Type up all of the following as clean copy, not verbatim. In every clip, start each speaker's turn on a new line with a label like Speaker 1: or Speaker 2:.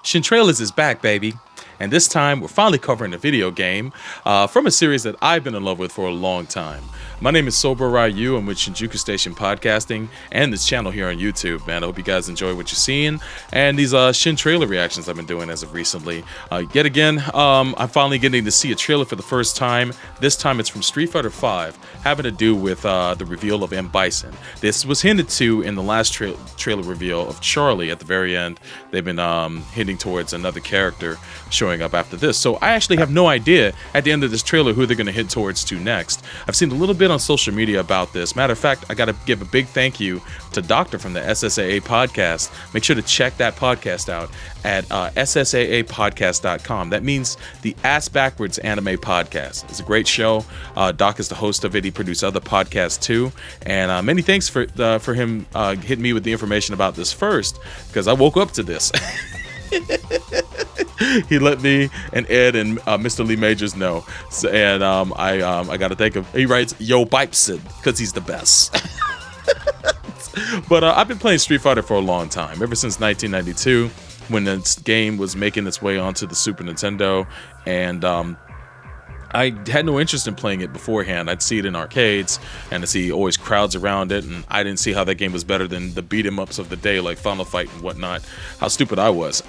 Speaker 1: Trailers is back, baby. And this time, we're finally covering a video game from a series that I've been in love with for a long time. My name is Bro Ryu. I'm with Shinjuku Station Podcasting and this channel here on YouTube, man. I hope you guys enjoy what you're seeing and these Shin trailer reactions I've been doing as of recently. Yet again, I'm finally getting to see a trailer for the first time. This time it's from Street Fighter V, having to do with the reveal of Bison. This was hinted to in the last trailer reveal of Charlie at the very end. They've been hinting towards another character showing up after this. So I actually have no idea at the end of this trailer who they're going to hit towards to next. I've seen a little bit on social media about this. Matter of fact, I got to give a big thank you to Doctor from the SSAA podcast. Make sure to check that podcast out at ssaapodcast.com. That means the Ass Backwards Anime Podcast. It's a great show. Doc is the host of it. He produced other podcasts too. And many thanks for him hitting me with the information about this first, because I woke up to this. He let me and Ed and Mr. Lee Majors know. So, and I got to thank him. He writes, "Yo, Bison," because he's the best. But I've been playing Street Fighter for a long time, ever since 1992, when this game was making its way onto the Super Nintendo. And I had no interest in playing it beforehand. I'd see it in arcades, and I see always crowds around it, and I didn't see how that game was better than the beat-em-ups of the day, like Final Fight and whatnot. How stupid I was.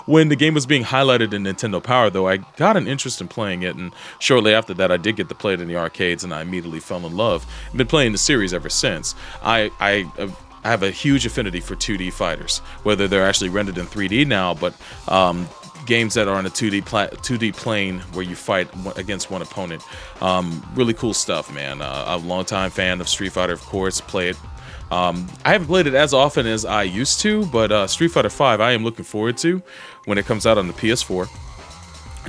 Speaker 1: When the game was being highlighted in Nintendo Power, though, I got an interest in playing it, and shortly after that, I did get to play it in the arcades, and I immediately fell in love. I've been playing the series ever since. I have a huge affinity for 2D fighters, whether they're actually rendered in 3D now, but games that are on a 2D plane where you fight against one opponent. Really cool stuff, man. I'm a longtime fan of Street Fighter, of course. Play it. I haven't played it as often as I used to, but Street Fighter V I am looking forward to when it comes out on the PS4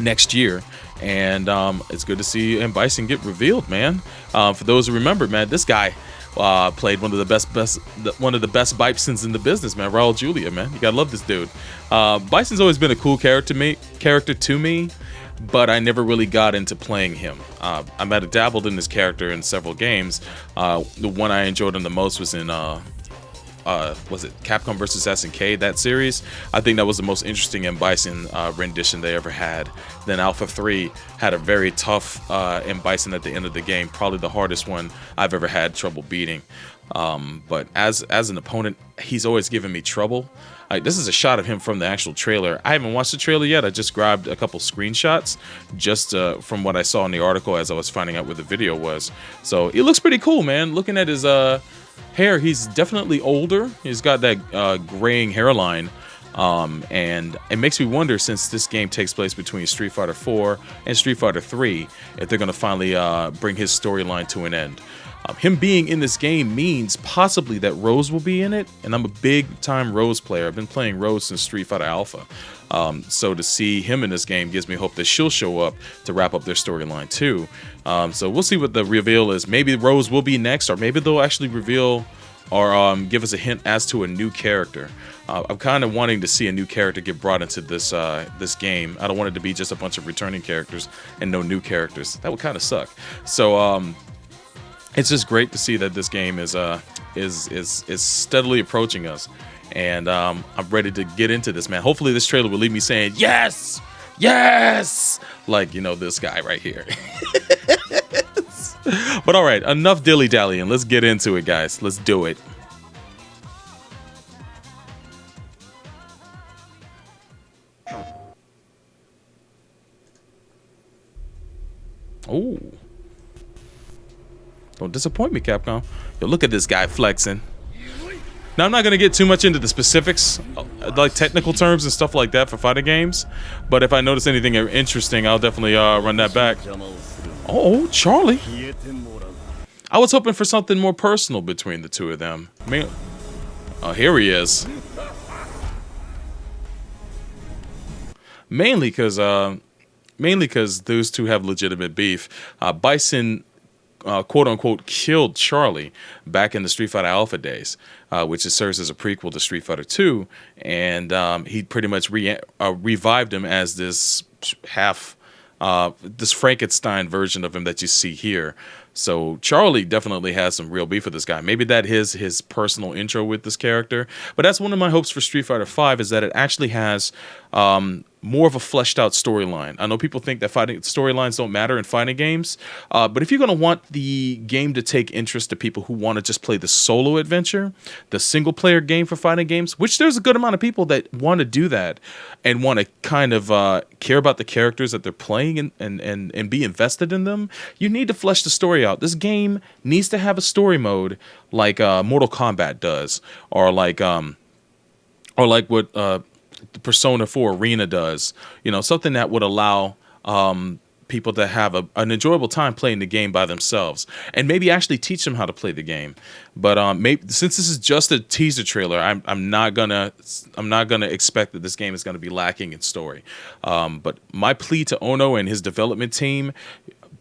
Speaker 1: next year. And it's good to see Bison get revealed, man. For those who remember, man, this guy played one of the best Bisons in the business, man. Raul Julia, man. You gotta love this dude. Bison's always been a cool character to me, but I never really got into playing him. I might have dabbled in this character in several games. The one I enjoyed him the most was in was it Capcom vs. SNK, that series? I think that was the most interesting Bison rendition they ever had. Then Alpha 3 had a very tough Bison at the end of the game, probably the hardest one I've ever had trouble beating. But as an opponent, he's always given me trouble. This is a shot of him from the actual trailer. I haven't watched the trailer yet. I just grabbed a couple screenshots just from what I saw in the article as I was finding out where the video was. So it looks pretty cool, man. Looking at his hair, he's definitely older. He's got that graying hairline. And it makes me wonder, since this game takes place between Street Fighter 4 and Street Fighter 3, if they're going to finally bring his storyline to an end. Him being in this game means possibly that Rose will be in it, and I'm a big-time Rose player. I've been playing Rose since Street Fighter Alpha. So to see him in this game gives me hope that she'll show up to wrap up their storyline too. So we'll see what the reveal is. Maybe Rose will be next, or maybe they'll actually reveal or give us a hint as to a new character. I'm kind of wanting to see a new character get brought into this game. I don't want it to be just a bunch of returning characters and no new characters. That would kind of suck. So it's just great to see that this game is steadily approaching us, and I'm ready to get into this, man. Hopefully this trailer will leave me saying yes, yes, like, you know, this guy right here. But all right, enough dilly-dallying. Let's get into it, guys. Let's do it. Oh. Don't disappoint me, Capcom. Yo, look at this guy flexing. Now, I'm not going to get too much into the specifics, like technical terms and stuff like that for fighting games, but if I notice anything interesting, I'll definitely run that back. Oh, Charlie. I was hoping for something more personal between the two of them. I mean, oh, here he is. Mainly because those two have legitimate beef. Bison quote-unquote killed Charlie back in the Street Fighter Alpha days, which serves as a prequel to Street Fighter 2, and he pretty much revived him as this this Frankenstein version of him that you see here. So Charlie definitely has some real beef with this guy. Maybe that is his personal intro with this character. But that's one of my hopes for Street Fighter V, is that it actually has more of a fleshed out storyline. I know people think that fighting storylines don't matter in fighting games, but if you're going to want the game to take interest to people who want to just play the solo adventure, the single player game for fighting games, which there's a good amount of people that want to do that and want to kind of care about the characters that they're playing and be invested in them, you need to flesh the story out. This game needs to have a story mode like Mortal Kombat does, or like what the Persona 4 Arena does. You know, something that would allow people to have an enjoyable time playing the game by themselves, and maybe actually teach them how to play the game. But maybe, since this is just a teaser trailer, I'm not gonna expect that this game is gonna be lacking in story. But my plea to Ono and his development team: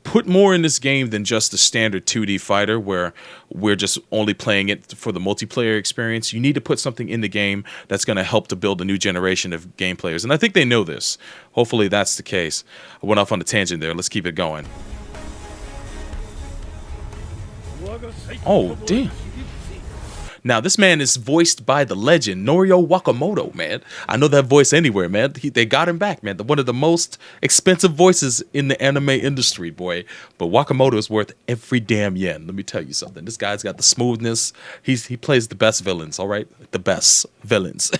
Speaker 1: put more in this game than just the standard 2D fighter where we're just only playing it for the multiplayer experience. You need to put something in the game that's going to help to build a new generation of game players. And I think they know this. Hopefully that's the case. I went off on a tangent there. Let's keep it going. Oh, damn. Now, this man is voiced by the legend, Norio Wakamoto, man. I know that voice anywhere, man. They got him back, man. One of the most expensive voices in the anime industry, boy. But Wakamoto is worth every damn yen. Let me tell you something. This guy's got the smoothness. He plays the best villains, all right? The best villains.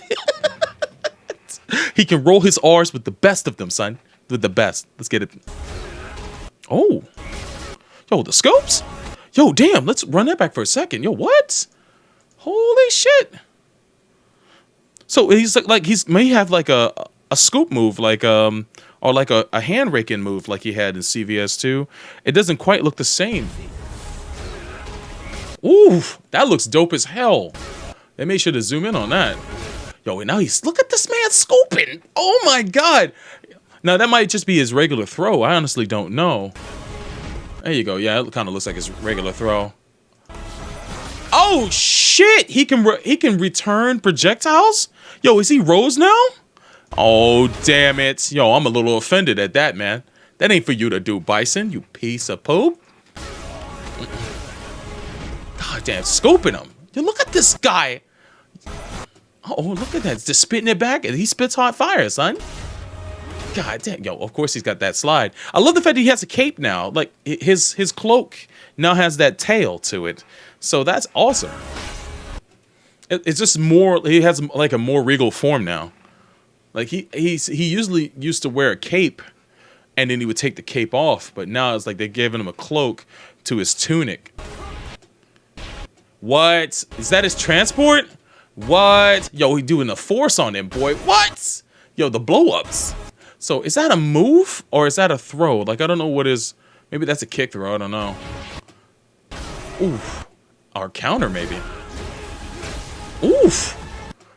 Speaker 1: He can roll his R's with the best of them, son. With the best. Let's get it. Oh. Yo, the scopes? Yo, damn. Let's run that back for a second. Yo, what? Holy shit! So he's like he may have like a scoop move, like or like a hand raking move, like he had in CVS2. It doesn't quite look the same. Ooh, that looks dope as hell. They made sure to zoom in on that. Yo, and now look at this man scooping. Oh my god! Now that might just be his regular throw. I honestly don't know. There you go. Yeah, it kind of looks like his regular throw. Oh shit! He can return projectiles? Yo, is he Rose now? Oh damn it! Yo, I'm a little offended at that, man. That ain't for you to do, Bison. You piece of poop. God damn, scoping him. Yo, look at this guy. Oh, look at that! Just spitting it back, and he spits hot fire, son. God damn, yo. Of course he's got that slide. I love the fact that he has a cape now. Like his cloak now has that tail to it. So that's awesome. It's just more. He has like a more regal form now. Like he usually used to wear a cape, and then he would take the cape off. But now it's like they're giving him a cloak to his tunic. What? Is that his transport? What? Yo, he doing the force on him, boy. What? Yo, the blow-ups. So is that a move or is that a throw? Like, I don't know what is. Maybe that's a kick throw. I don't know. Oof. Or counter, maybe. Oof.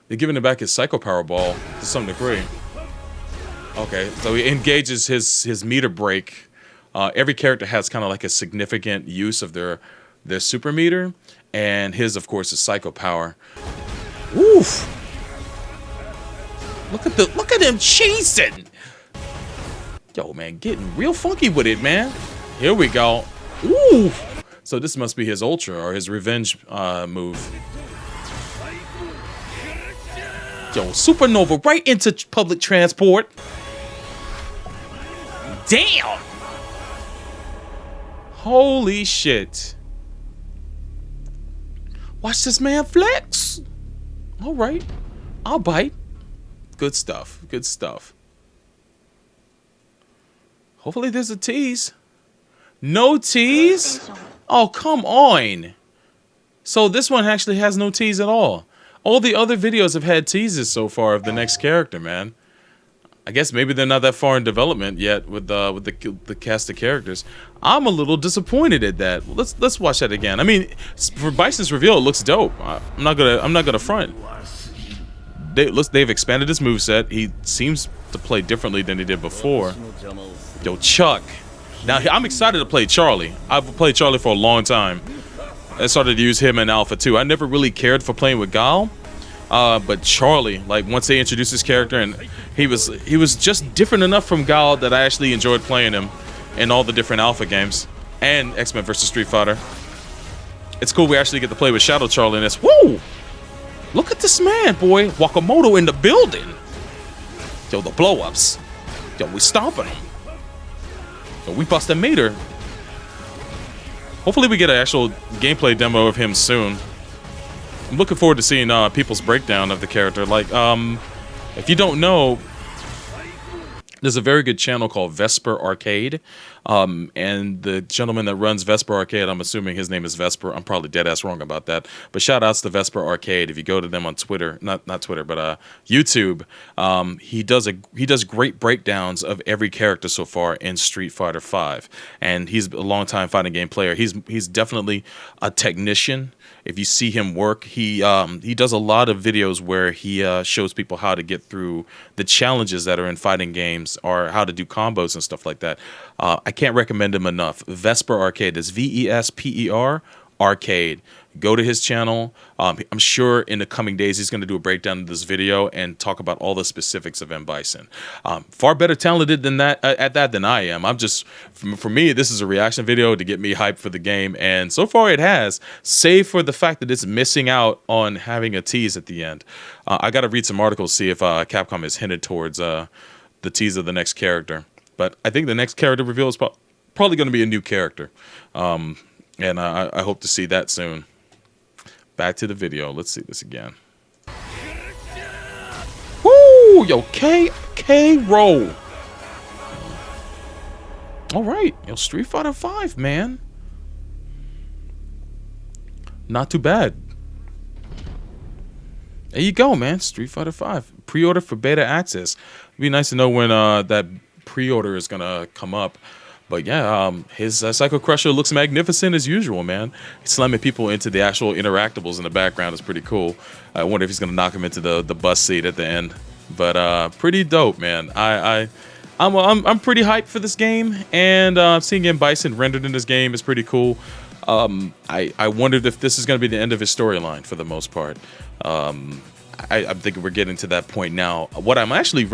Speaker 1: They're giving it back his Psycho Power Ball to some degree. Okay, so he engages his meter break. Every character has kind of like a significant use of their super meter, and his, of course, is Psycho Power. Oof. Look at him chasing. Yo, man, getting real funky with it, man. Here we go. Ooh. So this must be his ultra or his revenge move. Yo, supernova right into public transport. Damn. Holy shit. Watch this man flex. All right. I'll bite. Good stuff. Good stuff. Hopefully there's a tease. No tease? Oh, come on. So this one actually has no tease at all. All the other videos have had teases so far of the next character, man. I guess maybe they're not that far in development yet with the cast of characters. I'm a little disappointed at that. Let's watch that again. I mean, for Bison's reveal, it looks dope. I'm not gonna front. They've expanded his moveset. He seems to play differently than he did before. Yo, Chuck. Now, I'm excited to play Charlie. I've played Charlie for a long time. I started to use him in Alpha 2. I never really cared for playing with Gal. But Charlie, like, once they introduced his character, and he was just different enough from Gal that I actually enjoyed playing him in all the different Alpha games. and X-Men versus Street Fighter. It's cool we actually get to play with Shadow Charlie in this. Woo! Look at this man, boy. Wakamoto in the building. Yo, the blow-ups. Yo, we stomping him. Yo, we bust a meter. Hopefully we get an actual gameplay demo of him soon. I'm looking forward to seeing people's breakdown of the character. Like, if you don't know, there's a very good channel called Vesper Arcade, and the gentleman that runs Vesper Arcade, I'm assuming his name is Vesper. I'm probably dead ass wrong about that, but shout outs to Vesper Arcade. If you go to them on Twitter, not Twitter, but YouTube, he does great breakdowns of every character so far in Street Fighter V, and he's a long time fighting game player. He's definitely a technician. If you see him work, he does a lot of videos where he shows people how to get through the challenges that are in fighting games or how to do combos and stuff like that. I can't recommend him enough. Vesper Arcade is VESPER Arcade. Go to his channel. I'm sure in the coming days he's going to do a breakdown of this video and talk about all the specifics of M. Bison. Far better talented than that at that than I am. I'm just, for me, this is a reaction video to get me hyped for the game, and so far it has, save for the fact that it's missing out on having a tease at the end. I got to read some articles, see if Capcom is hinted towards the tease of the next character. But I think the next character reveal is probably going to be a new character, and I hope to see that soon. Back to the video. Let's see this again. Woo! Yo, K-Roll. All right. Yo, Street Fighter V, man. Not too bad. There you go, man. Street Fighter V. Pre-order for beta access. It'd be nice to know when that pre-order is going to come up. But yeah, his Psycho Crusher looks magnificent as usual, man. He's slamming people into the actual interactables in the background is pretty cool. I wonder if he's gonna knock him into the bus seat at the end. But pretty dope, man. I'm pretty hyped for this game, and seeing M. Bison rendered in this game is pretty cool. I wondered if this is gonna be the end of his storyline for the most part. I'm thinking we're getting to that point now. What I'm actually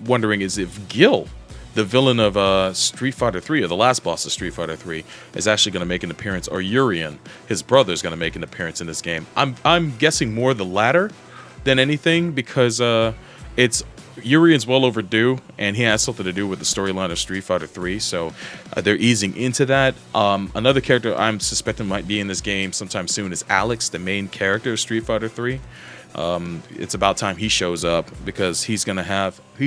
Speaker 1: wondering is if Gil, the villain of Street Fighter 3, or the last boss of Street Fighter 3, is actually going to make an appearance, or Urien, his brother, is going to make an appearance in this game. I'm guessing more the latter than anything, because Urien's well overdue, and he has something to do with the storyline of Street Fighter 3, so they're easing into that. Another character I'm suspecting might be in this game sometime soon is Alex, the main character of Street Fighter 3. It's about time he shows up, because he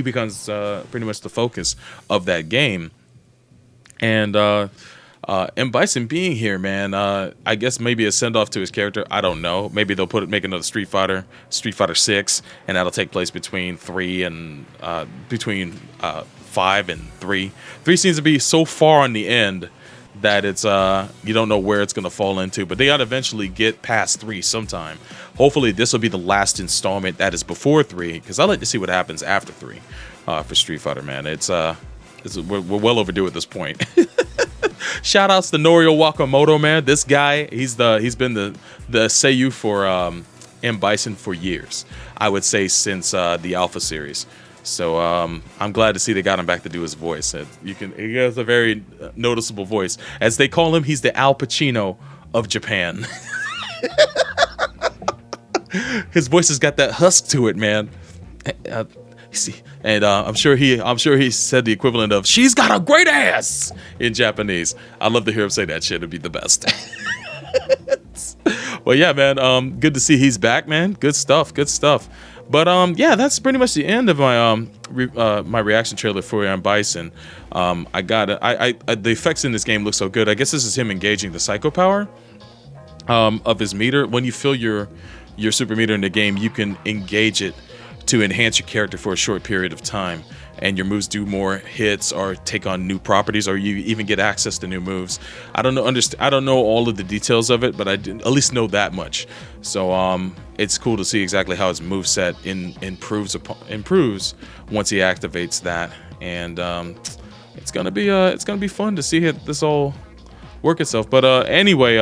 Speaker 1: becomes pretty much the focus of that game. And M. Bison being here, man, I guess maybe a send off to his character. I don't know. Maybe they'll make another Street Fighter 6, and that'll take place between 5 and 3. 3 seems to be so far on the end that it's you don't know where it's gonna fall into, but they gotta eventually get past 3 sometime. Hopefully this will be the last installment that is before 3, because I like to see what happens after 3 for Street Fighter, man. We're well overdue at this point. Shout outs to Norio Wakamoto, man. This guy, he's been the seiyuu for M. Bison for years. I would say since the Alpha series. So I'm glad to see they got him back to do his voice. He has a very noticeable voice. As they call him, he's the Al Pacino of Japan. His voice has got that husk to it, man. I'm sure he said the equivalent of "she's got a great ass" in Japanese. I'd love to hear him say that shit. It'd be the best. Well, yeah, man. Good to see he's back, man. Good stuff. But yeah, that's pretty much the end of my my reaction trailer for M. Bison. The effects in this game look so good. I guess this is him engaging the psycho power of his meter. When you fill your super meter in the game, you can engage it to enhance your character for a short period of time, and your moves do more hits or take on new properties, or you even get access to new moves. I don't know all of the details of it, but I at least know that much. So it's cool to see exactly how his moveset improves once he activates that, and it's gonna be fun to see this all work itself. But anyway,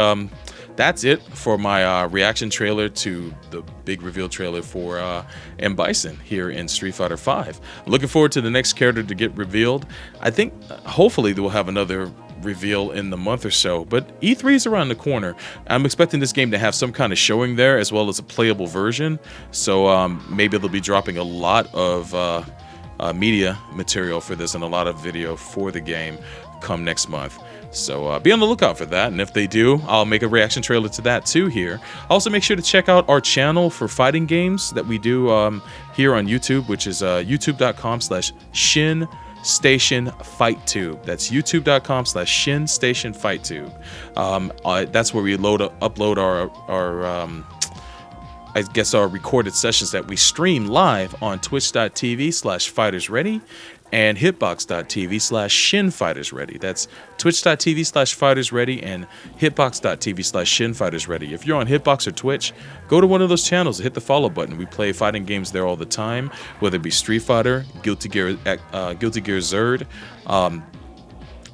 Speaker 1: that's it for my reaction trailer to the big reveal trailer for M. Bison here in Street Fighter V. Looking forward to the next character to get revealed. I think hopefully we'll have another reveal in the month or so. But E3 is around the corner. I'm expecting this game to have some kind of showing there, as well as a playable version. So maybe they'll be dropping a lot of media material for this and a lot of video for the game come next month. So be on the lookout for that, and if they do, I'll make a reaction trailer to that too here. Also, make sure to check out our channel for fighting games that we do here on YouTube, which is youtube.com/ShinStationFightTube. That's youtube.com/ShinStationFightTube. That's where we upload our recorded sessions that we stream live on twitch.tv/FightersReady and hitbox.tv/ShinFightersReady. That's twitch.tv/FightersReady and hitbox.tv/ShinFightersReady. If you're on Hitbox or Twitch, go to one of those channels and hit the follow button. We play fighting games there all the time, whether it be Street Fighter, Guilty Gear Zerd,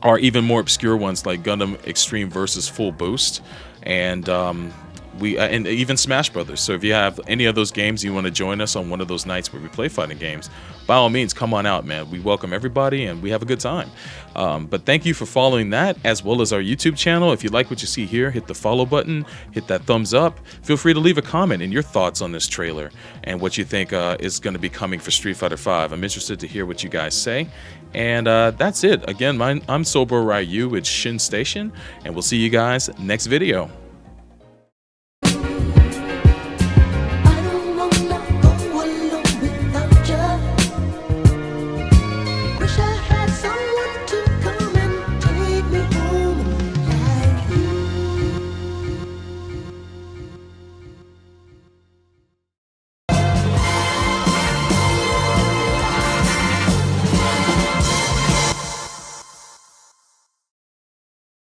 Speaker 1: or even more obscure ones like Gundam Extreme versus Full Boost, and and even Smash Brothers. So if you have any of those games, you want to join us on one of those nights where we play fighting games, by all means, come on out, man. We welcome everybody and we have a good time. But thank you for following that, as well as our YouTube channel. If you like what you see here, hit the follow button, hit that thumbs up. Feel free to leave a comment and your thoughts on this trailer and what you think is going to be coming for Street Fighter V. I'm interested to hear what you guys say. And that's it. Again, I'm Bro Ryu with Shin Station, and we'll see you guys next video.